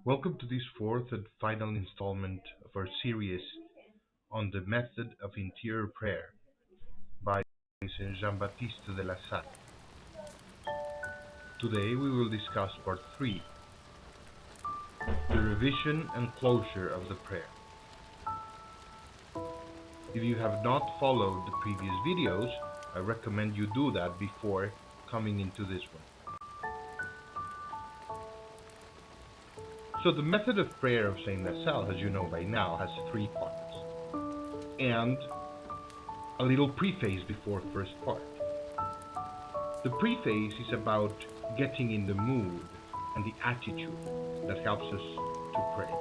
Welcome to this fourth and final installment of our series on the method of interior prayer by Jean-Baptiste De La Salle. Today we will discuss part 3, the revision and closure of the prayer. If you have not followed the previous videos, I recommend you do that before coming into this one. So the method of prayer of Saint La Salle, as you know by now, has 3 parts, and a little preface before first part. The preface is about getting in the mood and the attitude that helps us to pray.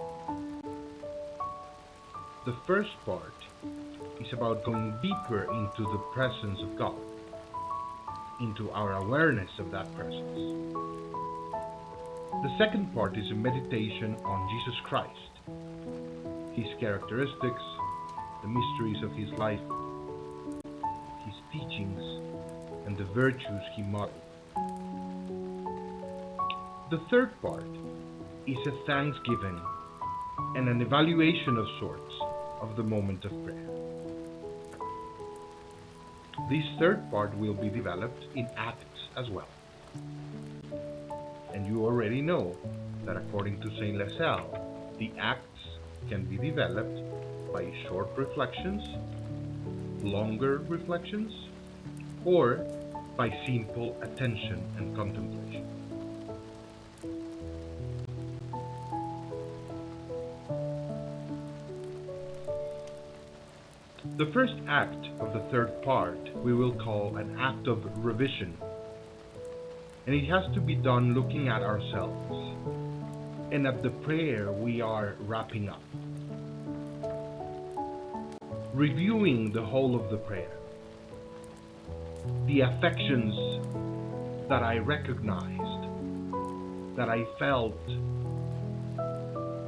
The first part is about going deeper into the presence of God, into our awareness of that presence. The second part is a meditation on Jesus Christ, his characteristics, the mysteries of his life, his teachings, and the virtues he modeled. The third part is a thanksgiving and an evaluation of sorts of the moment of prayer. This third part will be developed in Acts as well. And you already know that according to Saint La Salle, the Acts can be developed by short reflections, longer reflections, or by simple attention and contemplation. The first act of the third part we will call an act of revision, and it has to be done looking at ourselves and at the prayer we are wrapping up, reviewing the whole of the prayer, the affections that I recognized, that I felt,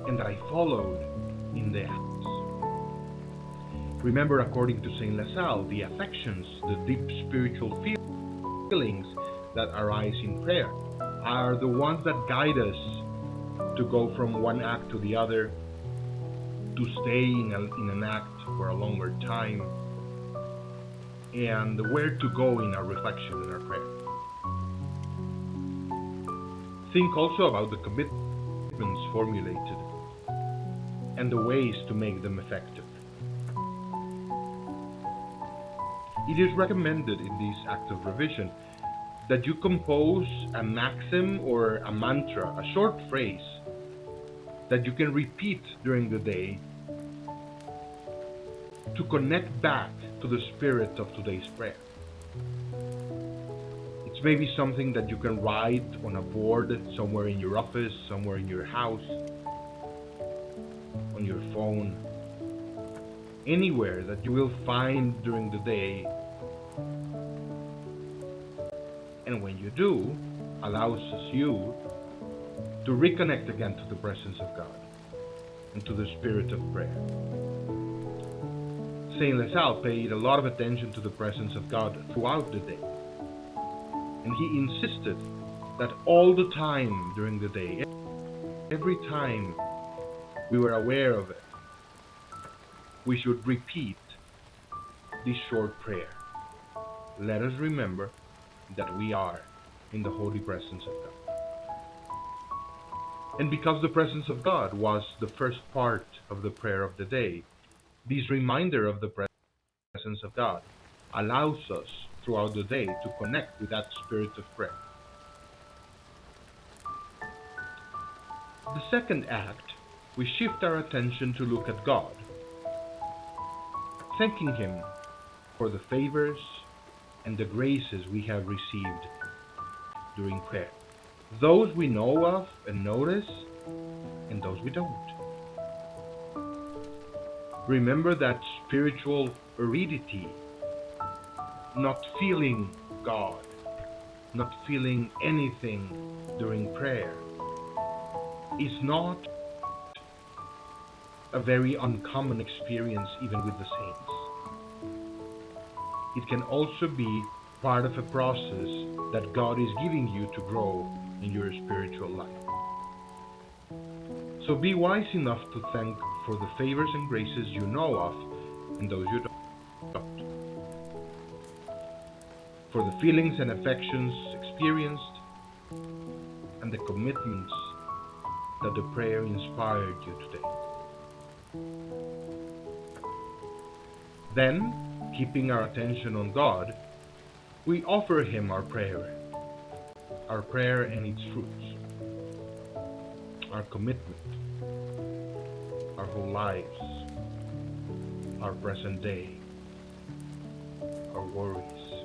and that I followed in the acts. Remember, according to Saint La Salle, the affections, the deep spiritual feelings that arise in prayer, are the ones that guide us to go from one act to the other, to stay in an act for a longer time, and where to go in our reflection and our prayer. Think also about the commitments formulated and the ways to make them effective. It is recommended in this act of revision that you compose a maxim or a mantra, a short phrase that you can repeat during the day to connect back to the spirit of today's prayer. It's maybe something that you can write on a board somewhere in your office, somewhere in your house, on your phone, anywhere that you will find during the day. And when you do, allows you to reconnect again to the presence of God and to the spirit of prayer. Saint La Salle paid a lot of attention to the presence of God throughout the day. And he insisted that all the time during the day, every time we were aware of it, we should repeat this short prayer. Let us remember that we are in the holy presence of God. And because the presence of God was the first part of the prayer of the day, this reminder of the presence of God allows us throughout the day to connect with that spirit of prayer. The second act, we shift our attention to look at God, thanking Him for the favors and the graces we have received during prayer. Those we know of and notice, and those we don't. Remember that spiritual aridity, not feeling God, not feeling anything during prayer, is not a very uncommon experience even with the saints. It can also be part of a process that God is giving you to grow in your spiritual life. So be wise enough to thank for the favors and graces you know of and those you don't. For the feelings and affections experienced and the commitments that the prayer inspired you today. Then, keeping our attention on God, we offer Him our prayer and its fruits, our commitment, our whole lives, our present day, our worries,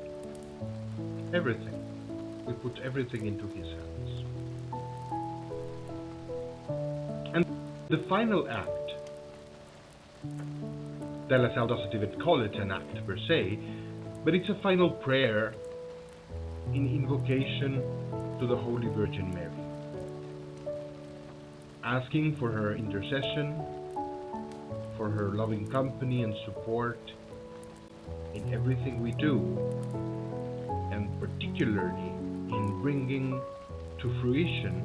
everything. We put everything into His hands. And the final act, De La Salle doesn't even call it an act per se, but it's a final prayer in invocation to the Holy Virgin Mary, asking for her intercession, for her loving company and support in everything we do, and particularly in bringing to fruition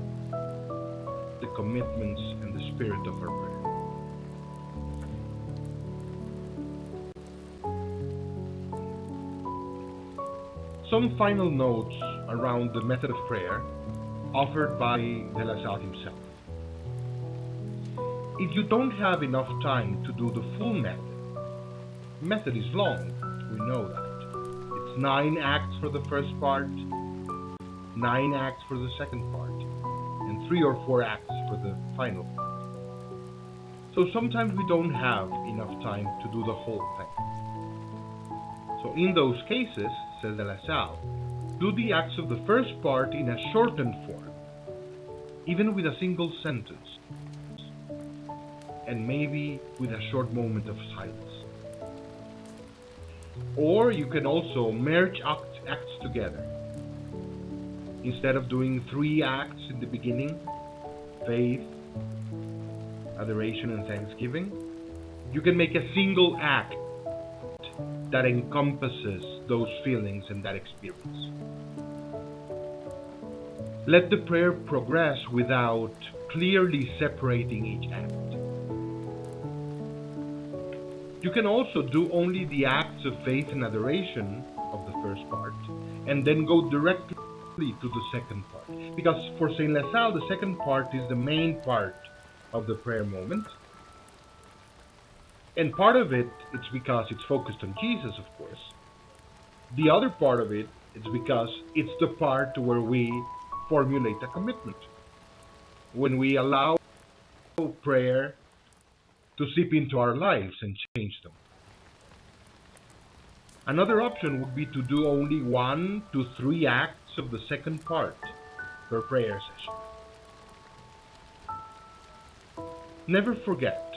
the commitments and the spirit of our prayer. Some final notes around the method of prayer offered by De La Salle himself. If you don't have enough time to do the full method is long, we know that. It's 9 acts for the first part, 9 acts for the second part, and 3 or 4 acts for the final part. So sometimes we don't have enough time to do the whole thing. So in those cases, says De La Salle, do the acts of the first part in a shortened form, even with a single sentence, and maybe with a short moment of silence. Or you can also merge acts together. Instead of doing 3 acts in the beginning, faith, adoration, and thanksgiving, you can make a single act that encompasses those feelings and that experience. Let the prayer progress without clearly separating each act. You can also do only the acts of faith and adoration of the first part, and then go directly to the second part. Because for Saint La Salle, the second part is the main part of the prayer moment. And part of it, it's because it's focused on Jesus, of course. The other part of it, it's because it's the part where we formulate a commitment. When we allow prayer to seep into our lives and change them. Another option would be to do only 1 to 3 acts of the second part per prayer session. Never forget,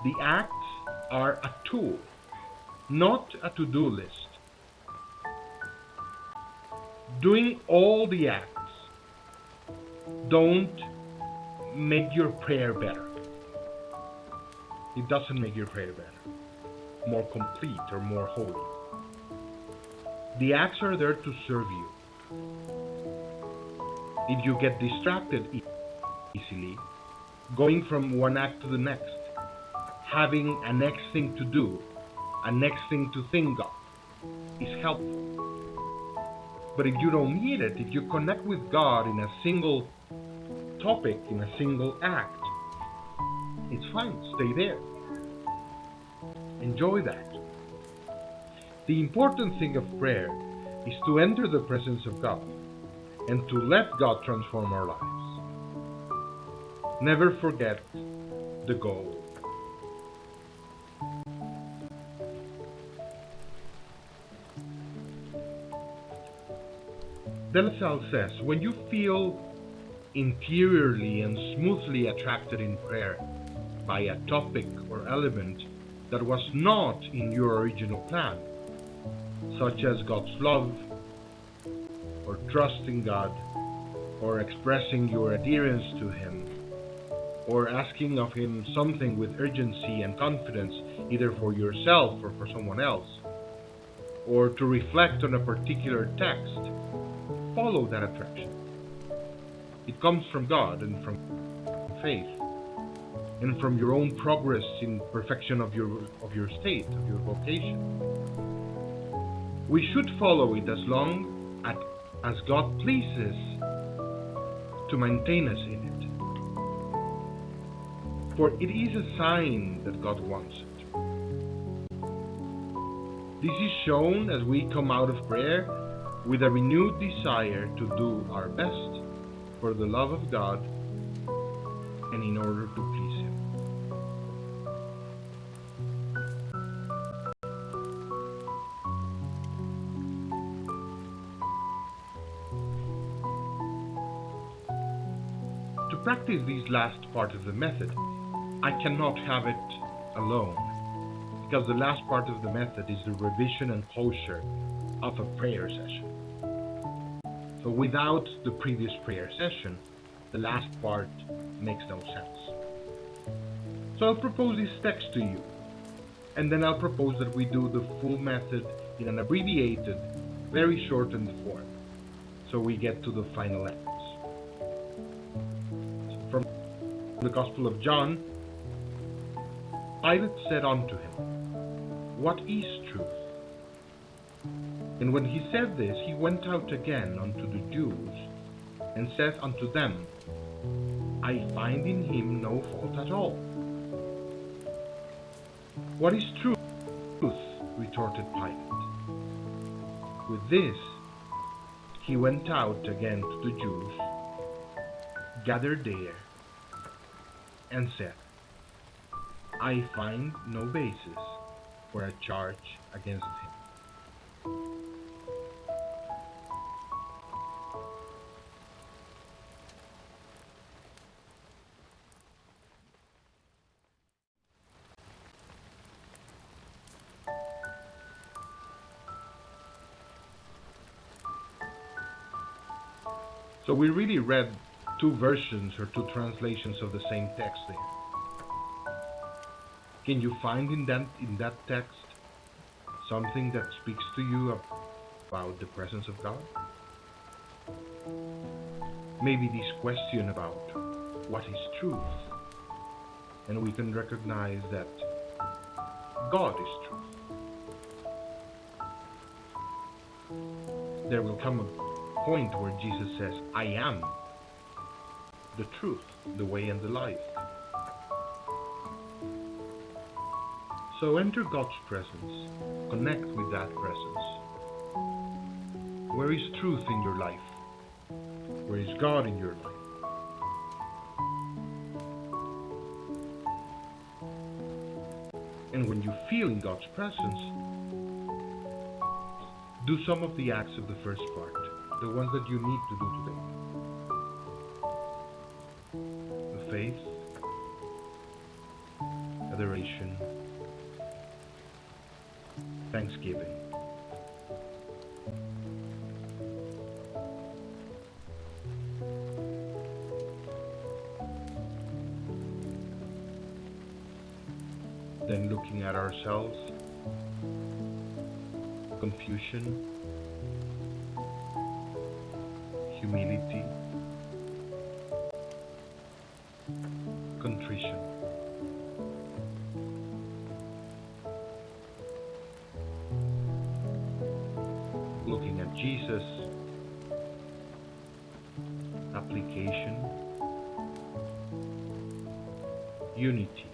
the acts are a tool, not a to-do list. Doing all the acts don't make your prayer better. It doesn't make your prayer better, more complete or more holy. The acts are there to serve you. If you get distracted easily, going from one act to the next, having a next thing to do, a next thing to think of, is helpful. But if you don't need it, if you connect with God in a single topic, in a single act, it's fine, stay there. Enjoy that. The important thing of prayer is to enter the presence of God and to let God transform our lives. Never forget the goal. De La Salle says, when you feel interiorly and smoothly attracted in prayer by a topic or element that was not in your original plan, such as God's love, or trusting God, or expressing your adherence to Him, or asking of Him something with urgency and confidence, either for yourself or for someone else, or to reflect on a particular text, follow that attraction. It comes from God and from faith, and from your own progress in perfection of your state, of your vocation. We should follow it as long as God pleases to maintain us in it. For it is a sign that God wants it. This is shown as we come out of prayer with a renewed desire to do our best for the love of God and in order to please Him. To practice this last part of the method, I cannot have it alone, because the last part of the method is the revision and closure of a prayer session. So without the previous prayer session, the last part makes no sense. So I'll propose this text to you, and then I'll propose that we do the full method in an abbreviated, very shortened form, so we get to the final acts. From the Gospel of John, Pilate said unto him, What is truth? And when he said this, he went out again unto the Jews, and saith unto them, I find in him no fault at all. What is truth? Retorted Pilate. With this, he went out again to the Jews, gathered there, and said, I find no basis for a charge against him. So we really read two versions or two translations of the same text there. Can you find in that text something that speaks to you about the presence of God? Maybe this question about what is truth, and we can recognize that God is truth. There will come a point where Jesus says, I am the truth, the way, and the life. So enter God's presence, connect with that presence. Where is truth in your life? Where is God in your life? And when you feel in God's presence, do some of the acts of the first part, the ones that you need to do today. The faith, adoration, thanksgiving. Then looking at ourselves, confusion, humility, contrition. Looking at Jesus, application, unity,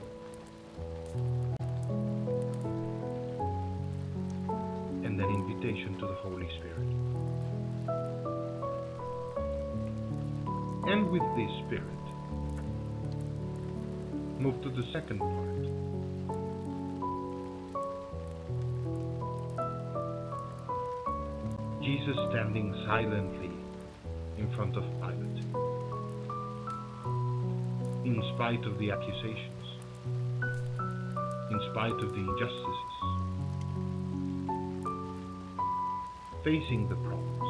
and then invitation to the Holy Spirit. And with this Spirit, move to the second part. Jesus standing silently in front of Pilate, in spite of the accusations, in spite of the injustices, facing the problems.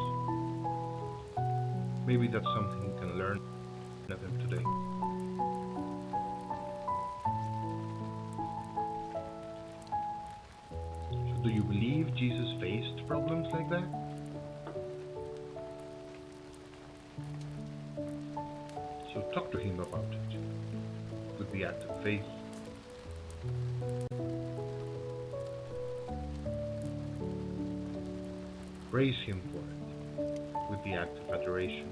Maybe that's something we can learn from them today. So do you believe Jesus faced problems like that? So talk to him about it. with the act of faith. Praise Him for it with the act of adoration.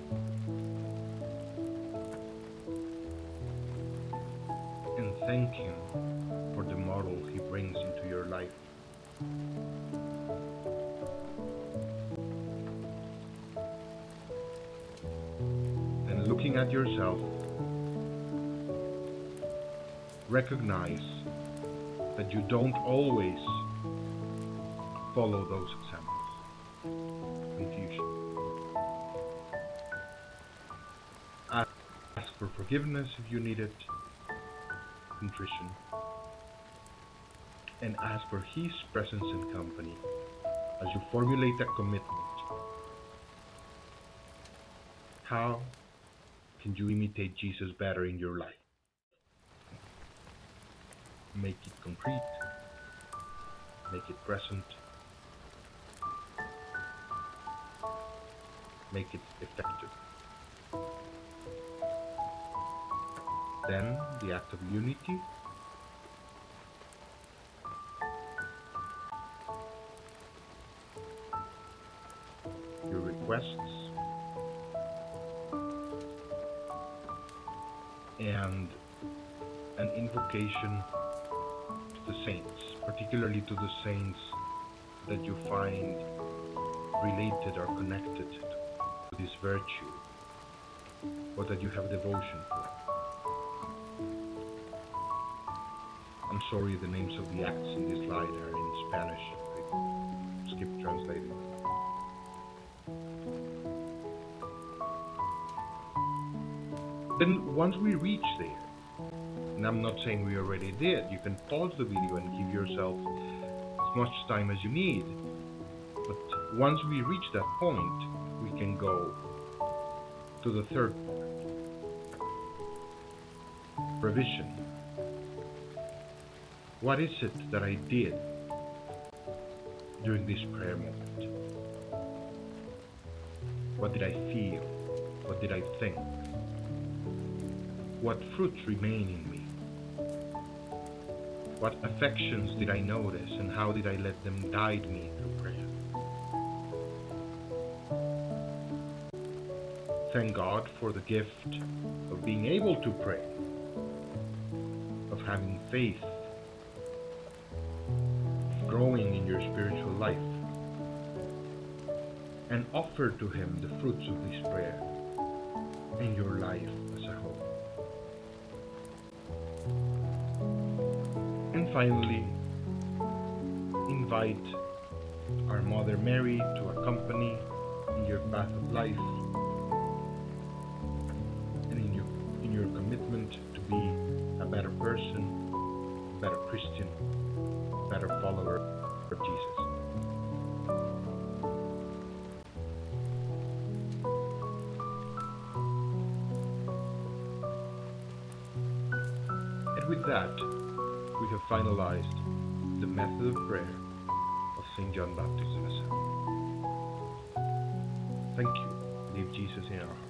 And thank Him for the model He brings into your life. Then, looking at yourself, recognize that you don't always follow those examples. Confusion. Ask for forgiveness if you need it. Contrition. And ask for His presence and company as you formulate that commitment. How can you imitate Jesus better in your life? Make it concrete. Make it present. Make it effective. Then the act of unity. Your requests. And an invocation to the saints, particularly to the saints that you find related or connected to this virtue, or that you have devotion for. I'm sorry, the names of the acts in this slide are in Spanish. I skipped translating them. Then once we reach there, and I'm not saying we already did, you can pause the video and give yourself as much time as you need. But once we reach that point, we can go to the third part. Revision. What is it that I did during this prayer moment? What did I feel? What did I think? What fruits remain in me? What affections did I notice, and how did I let them guide me through prayer? Thank God for the gift of being able to pray, of having faith, of growing in your spiritual life, and offer to Him the fruits of this prayer in your life as a whole. And finally, invite our Mother Mary to accompany in your path of life and in your commitment to be a better person, a better Christian, a better follower of Jesus. And with that, we have finalized the method of prayer of St. Jean-Baptiste De La Salle. Thank you. Leave Jesus in our hearts.